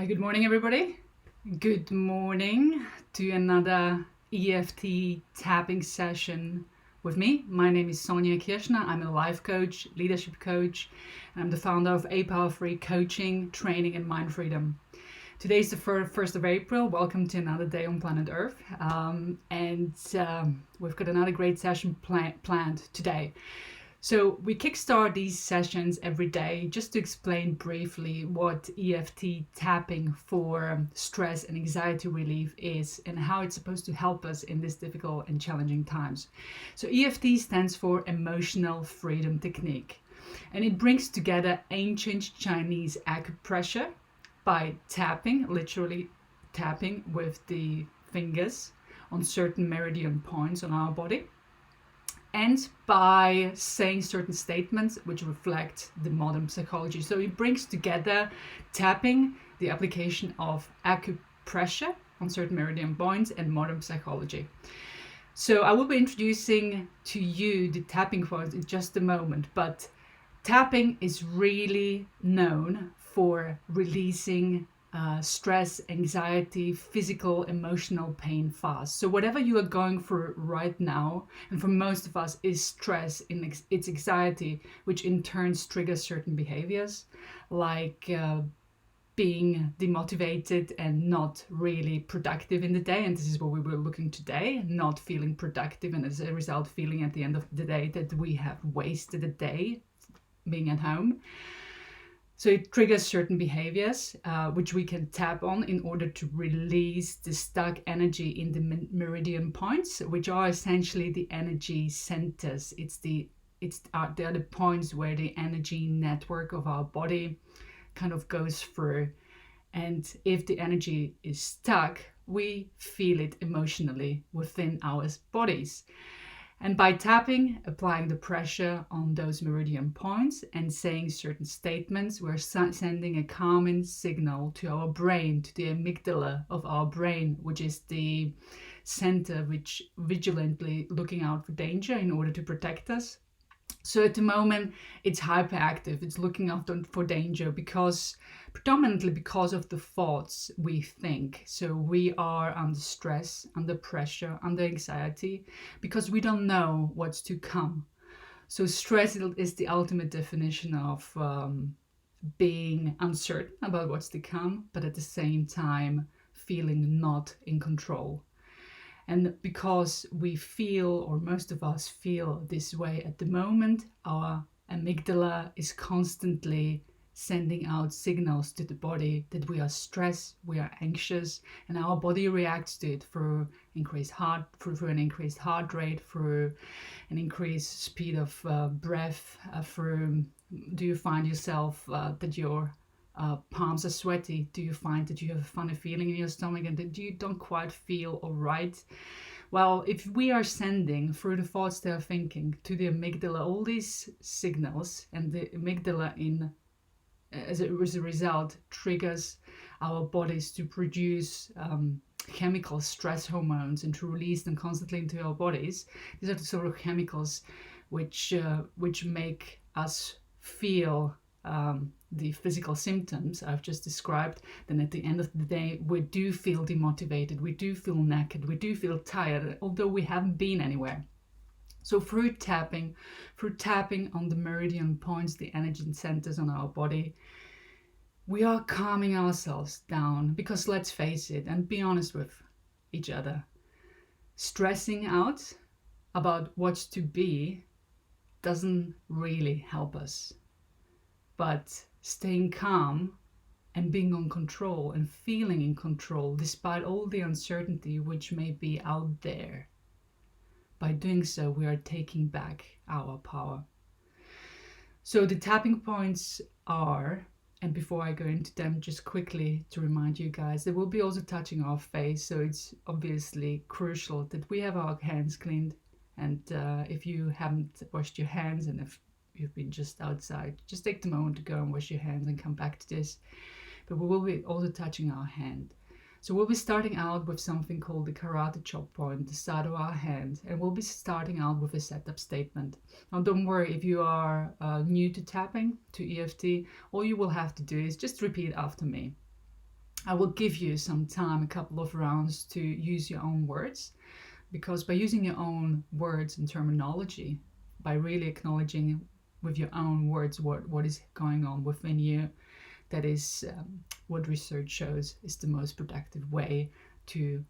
Hi, good morning, everybody. Good morning to another EFT tapping session with me. My name is Sonja Kirschner. I'm a life coach, leadership coach, and I'm the founder of A Power Free Coaching, Training, and Mind Freedom. Today is the 1st of April. Welcome to another day on planet Earth. We've got another great session planned today. So we kickstart these sessions every day just to explain briefly what EFT tapping for stress and anxiety relief is and how it's supposed to help us in these difficult and challenging times. So EFT stands for Emotional Freedom Technique, and it brings together ancient Chinese acupressure by tapping, literally tapping with the fingers on certain meridian points on our body, and by saying certain statements which reflect the modern psychology. So it brings together tapping, the application of acupressure on certain meridian points, and modern psychology. So I will be introducing to you the tapping points in just a moment, but tapping is really known for releasing stress, anxiety, physical, emotional pain fast. So whatever you are going through right now, and for most of us is stress, it's anxiety, which in turn triggers certain behaviors like being demotivated and not really productive in the day. And this is what we were looking today, not feeling productive, and as a result feeling at the end of the day that we have wasted a day being at home. So it triggers certain behaviors, which we can tap on in order to release the stuck energy in the meridian points, which are essentially the energy centers. They are the points where the energy network of our body kind of goes through. And if the energy is stuck, we feel it emotionally within our bodies. And by tapping, applying the pressure on those meridian points and saying certain statements, we're sending a calming signal to our brain, to the amygdala of our brain, which is the center which vigilantly looking out for danger in order to protect us. So at the moment, it's hyperactive. It's looking out for danger predominantly because of the thoughts we think. So we are under stress, under pressure, under anxiety, because we don't know what's to come. So stress is the ultimate definition of being uncertain about what's to come, but at the same time, feeling not in control. And because we feel, or most of us feel this way at the moment, our amygdala is constantly sending out signals to the body that we are stressed, we are anxious, and our body reacts to it through an increased heart rate, through an increased speed of breath, do you find yourself that your palms are sweaty? Do you find that you have a funny feeling in your stomach and that you don't quite feel all right? Well, if we are sending through the thoughts they are thinking to the amygdala all these signals, and the amygdala as a result triggers our bodies to produce chemical stress hormones and to release them constantly into our bodies. These are the sort of chemicals which make us feel the physical symptoms I've just described. Then at the end of the day, we do feel demotivated, we do feel knackered, we do feel tired, although we haven't been anywhere. So through tapping on the meridian points, the energy centers on our body, we are calming ourselves down, because let's face it and be honest with each other, stressing out about what's to be doesn't really help us. But staying calm and being on control and feeling in control despite all the uncertainty which may be out there, by doing so we are taking back our power. So the tapping points are, and before I go into them, just quickly to remind you guys, they will be also touching our face, so it's obviously crucial that we have our hands cleaned. And if you haven't washed your hands, and if you've been just outside, just take the moment to go and wash your hands and come back to this. But we will be also touching our hand. So we'll be starting out with something called the karate chop point, the side of our hand, and we'll be starting out with a setup statement. Now don't worry if you are new to tapping, to EFT, all you will have to do is just repeat after me. I will give you some time, a couple of rounds, to use your own words, because by using your own words and terminology, by really acknowledging with your own words what is going on within you, that is what research shows is the most productive way to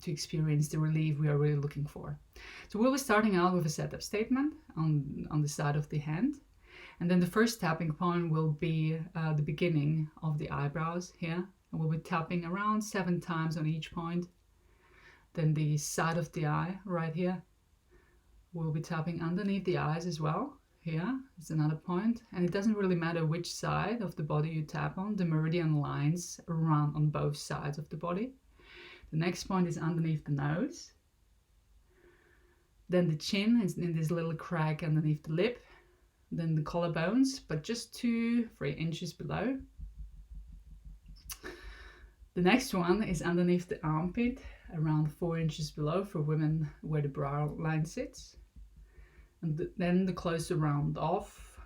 experience the relief we are really looking for. So we'll be starting out with a setup statement on the side of the hand. And then the first tapping point will be the beginning of the eyebrows here. And we'll be tapping around 7 times on each point. Then the side of the eye right here. We'll be tapping underneath the eyes as well. Here is another point. And it doesn't really matter which side of the body you tap on. The meridian lines run on both sides of the body. The next point is underneath the nose. Then the chin is in this little crack underneath the lip. Then the collarbones, but just 2-3 inches below. The next one is underneath the armpit, around 4 inches below for women where the brow line sits. And then the closer round off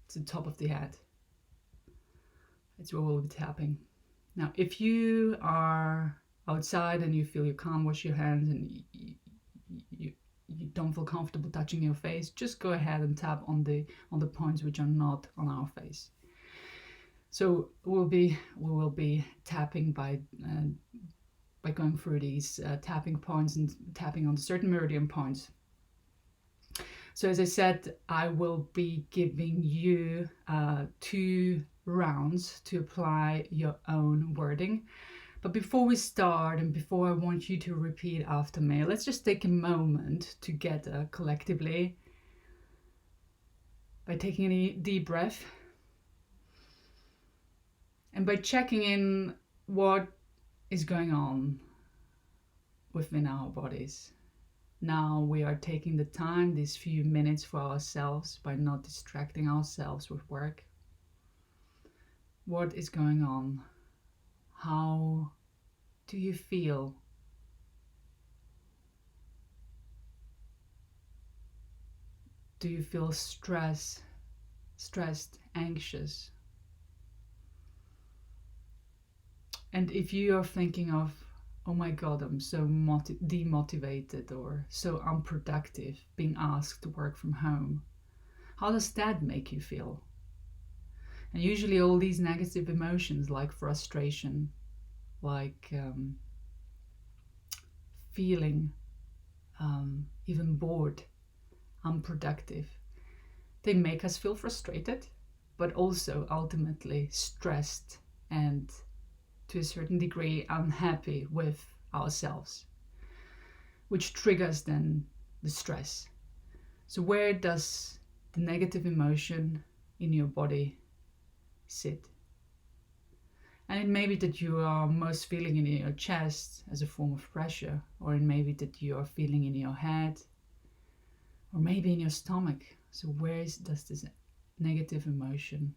to the top of the head. That's where we'll be tapping. Now, if you are outside and you feel you can't wash your hands and you don't feel comfortable touching your face, just go ahead and tap on the points which are not on our face. So we will be tapping by going through these tapping points and tapping on certain meridian points. So as I said, I will be giving you 2 rounds to apply your own wording. But before we start and before I want you to repeat after me, let's just take a moment together collectively by taking a deep breath and by checking in what is going on within our bodies. Now we are taking the time, these few minutes for ourselves, by not distracting ourselves with work. What is going on? How do you feel? Do you feel stressed, anxious? And if you are thinking of, oh my God, I'm so demotivated or so unproductive, being asked to work from home, how does that make you feel? And usually all these negative emotions like frustration, like feeling even bored, unproductive, they make us feel frustrated, but also ultimately stressed and to a certain degree unhappy with ourselves, which triggers then the stress. So where does the negative emotion in your body sit? And it may be that you are most feeling it in your chest as a form of pressure, or it may be that you are feeling in your head, or maybe in your stomach. So where does this negative emotion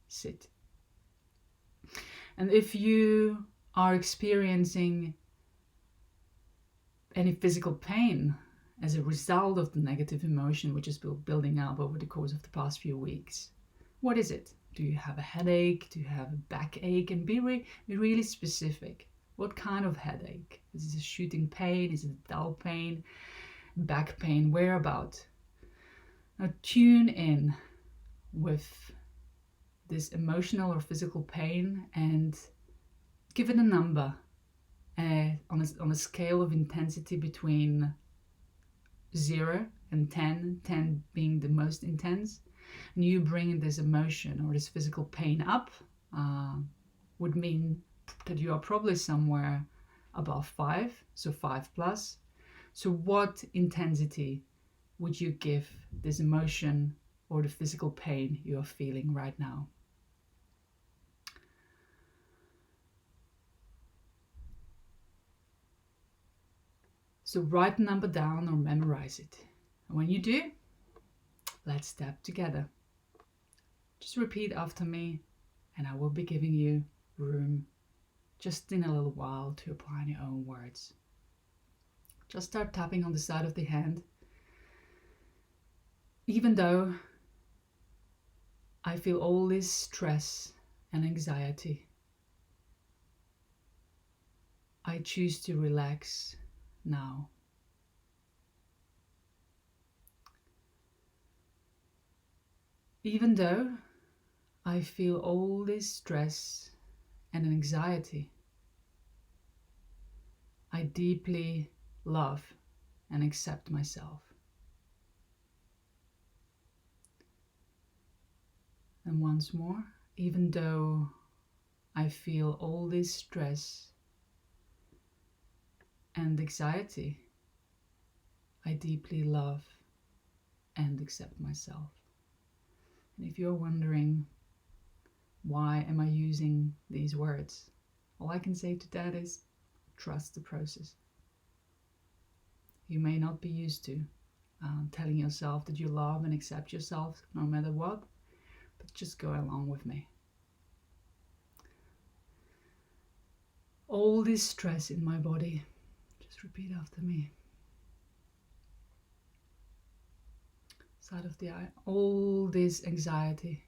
sit? And if you are experiencing any physical pain as a result of the negative emotion which has been building up over the course of the past few weeks, what is it? Do you have a headache? Do you have a backache? And be really specific. What kind of headache? Is it a shooting pain? Is it a dull pain? Back pain? Whereabout? Now tune in with this emotional or physical pain and give it a number on a scale of intensity between 0 and 10, 10 being the most intense. And you bring this emotion or this physical pain up would mean that you are probably somewhere above 5, so 5 plus. So what intensity would you give this emotion or the physical pain you are feeling right now? So write the number down or memorize it. And when you do, let's tap together. Just repeat after me, and I will be giving you room just in a little while to apply your own words. Just start tapping on the side of the hand. Even though I feel all this stress and anxiety, I choose to relax now. Even though I feel all this stress and anxiety, I deeply love and accept myself. And once more, even though I feel all this stress and anxiety, I deeply love and accept myself. And if you're wondering, why am I using these words? All I can say to that is, trust the process. You may not be used to telling yourself that you love and accept yourself no matter what, but just go along with me. All this stress in my body, just repeat after me. Side of the eye, all this anxiety.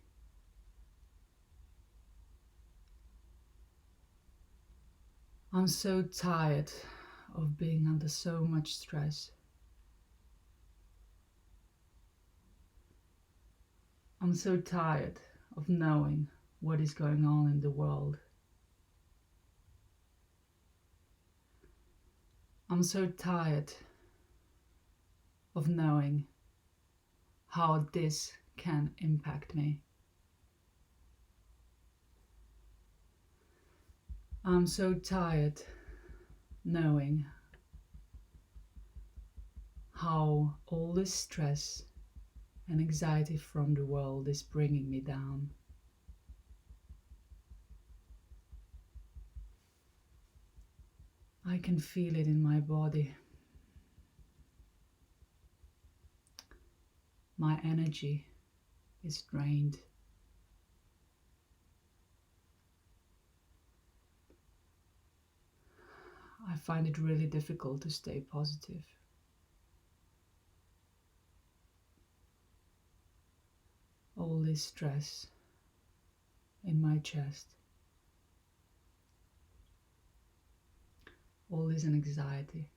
I'm so tired of being under so much stress. I'm so tired of knowing what is going on in the world. I'm so tired of knowing how this can impact me. I'm so tired knowing how all this stress and anxiety from the world is bringing me down. I can feel it in my body. My energy is drained. I find it really difficult to stay positive. All this stress in my chest. All this anxiety.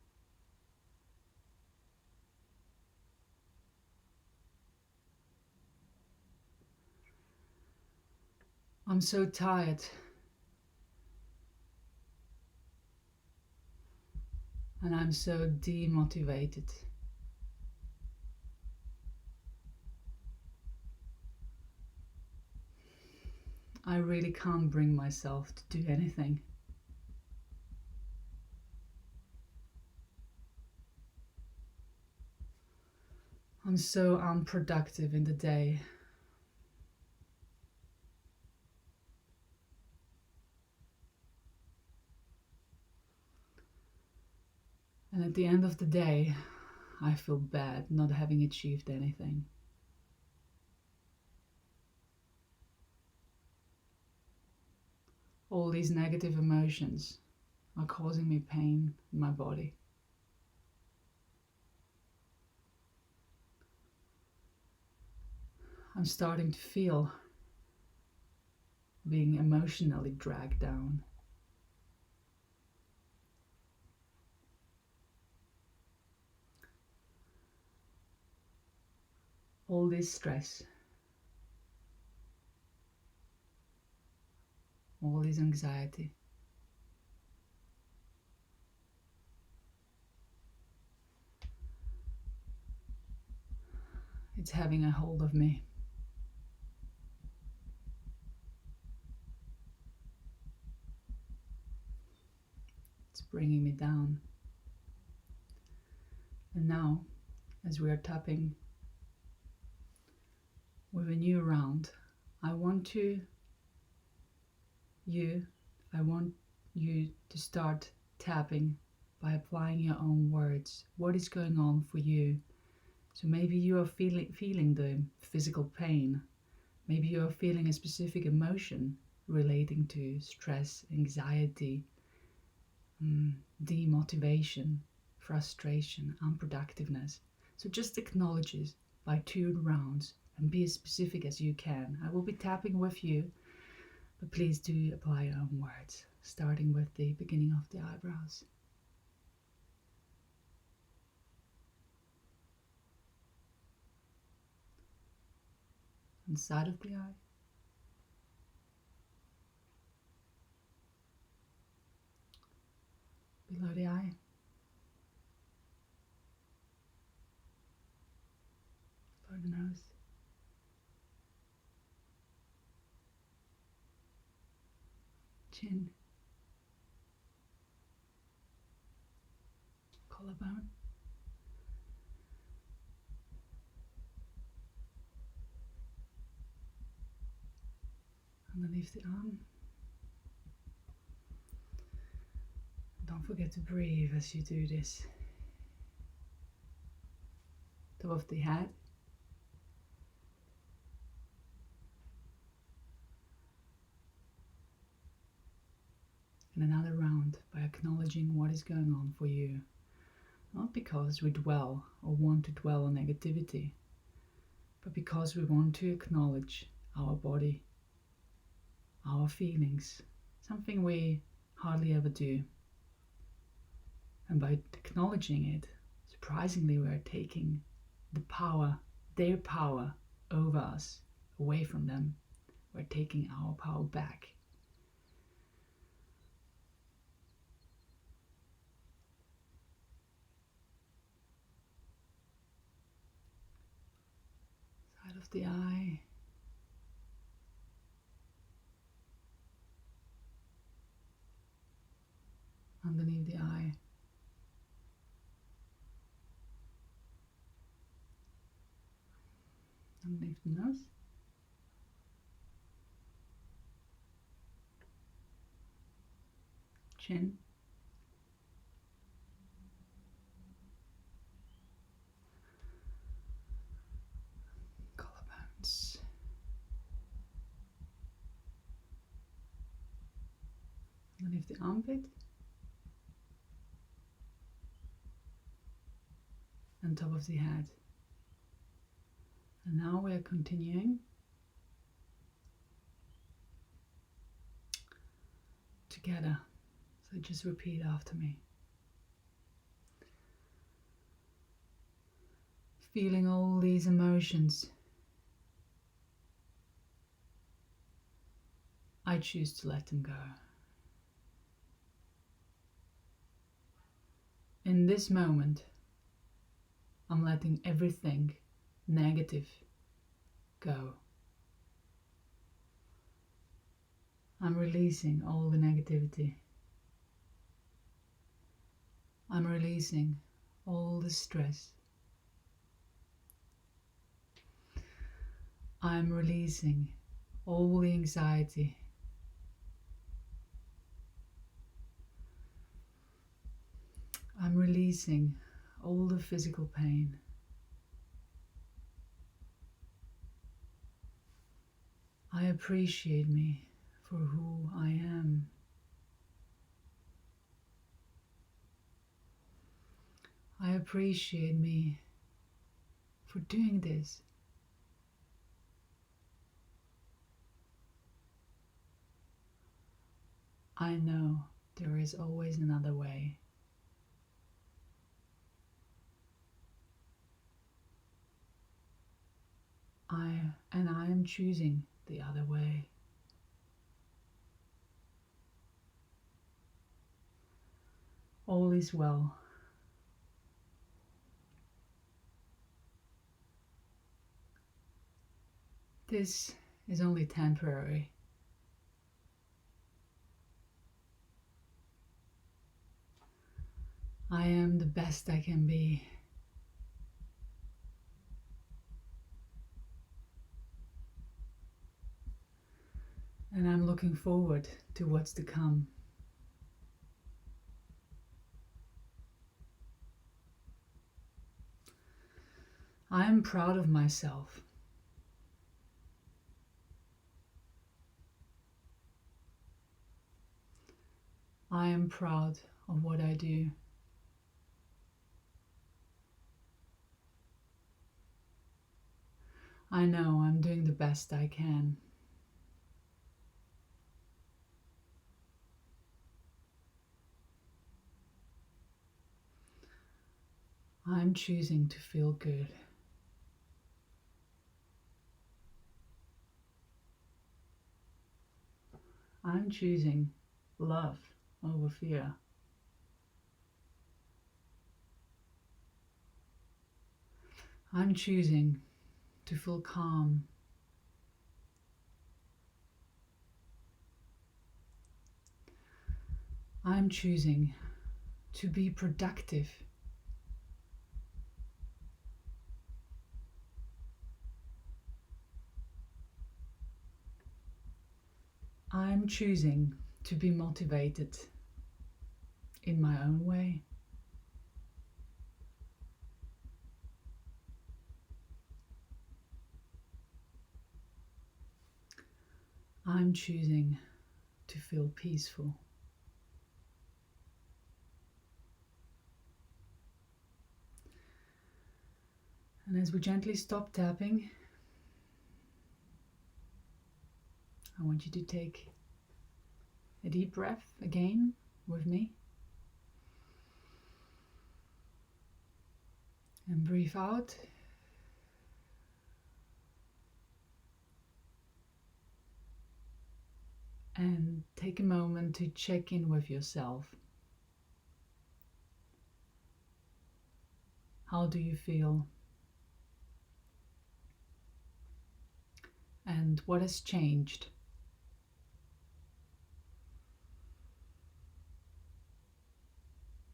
I'm so tired. And I'm so demotivated. I really can't bring myself to do anything. I'm so unproductive in the day. And at the end of the day, I feel bad not having achieved anything. All these negative emotions are causing me pain in my body. I'm starting to feel being emotionally dragged down. All this stress, all this anxiety. It's having a hold of me. It's bringing me down. And now, as we are tapping with a new round, I want you to start tapping by applying your own words. What is going on for you? So maybe you are feeling the physical pain. Maybe you are feeling a specific emotion relating to stress, anxiety, demotivation, frustration, unproductiveness. So just acknowledge it by 2 rounds and be as specific as you can. I will be tapping with you, but please do apply your own words. starting with the beginning of the eyebrows. Inside of the eye. Below the eye. Below the nose. Chin. Collarbone. Underneath the arm. Don't forget to breathe as you do this. Top of the head. And another round by acknowledging what is going on for you. Not because we dwell or want to dwell on negativity, but because we want to acknowledge our body, our feelings, something we hardly ever do. And by acknowledging it, surprisingly, we are taking the power, their power over us, away from them. We're taking our power back. Side of the eye. Underneath the eye. Underneath the nose. Chin. Collarbones. Underneath the armpit. And top of the head. And now we are continuing together. So just repeat after me. Feeling all these emotions, I choose to let them go. In this moment, I'm letting everything negative go. I'm releasing all the negativity. I'm releasing all the stress. I'm releasing all the anxiety. I'm releasing all the physical pain. I appreciate me for who I am. I appreciate me for doing this. I know there is always another way. I am choosing the other way. All is well. This is only temporary. I am the best I can be. And I'm looking forward to what's to come. I am proud of myself. I am proud of what I do. I know I'm doing the best I can. I'm choosing to feel good. I'm choosing love over fear. I'm choosing to feel calm. I'm choosing to be productive. I'm choosing to be motivated in my own way. I'm choosing to feel peaceful. And as we gently stop tapping, I want you to take a deep breath again with me. And breathe out. And take a moment to check in with yourself. How do you feel? And what has changed?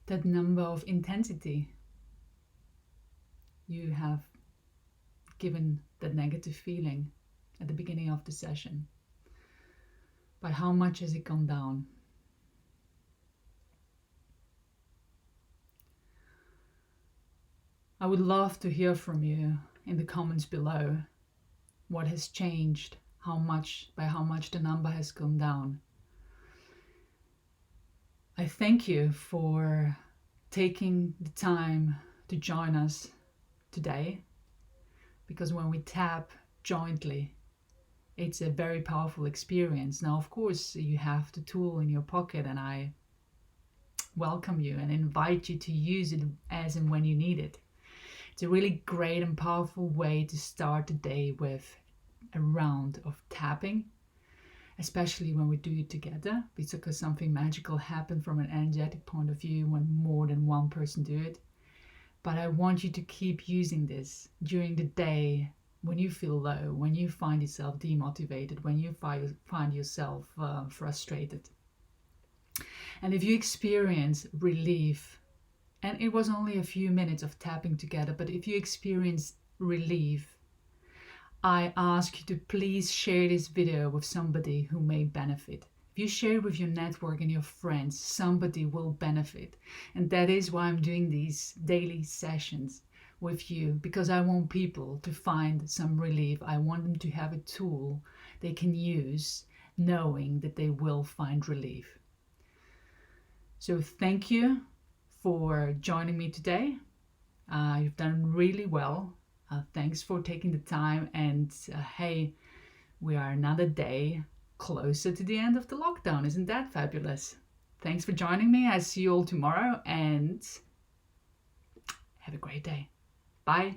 That number of intensity you have given that negative feeling at the beginning of the session. By how much has it gone down? I would love to hear from you in the comments below. What has changed? By how much the number has gone down? I thank you for taking the time to join us today, because when we tap jointly, it's a very powerful experience. Now, of course, you have the tool in your pocket, and I welcome you and invite you to use it as and when you need it. It's a really great and powerful way to start the day with a round of tapping, especially when we do it together, because something magical happens from an energetic point of view when more than one person do it. But I want you to keep using this during the day when you feel low, when you find yourself demotivated, when you find yourself frustrated. And if you experience relief, and it was only a few minutes of tapping together, but if you experience relief, I ask you to please share this video with somebody who may benefit. If you share it with your network and your friends, somebody will benefit. And that is why I'm doing these daily sessions with you, because I want people to find some relief. I want them to have a tool they can use, knowing that they will find relief. So thank you for joining me today. You've done really well. Thanks for taking the time, and hey, we are another day closer to the end of the lockdown. Isn't that fabulous? Thanks for joining me. I see you all tomorrow, and have a great day. Bye.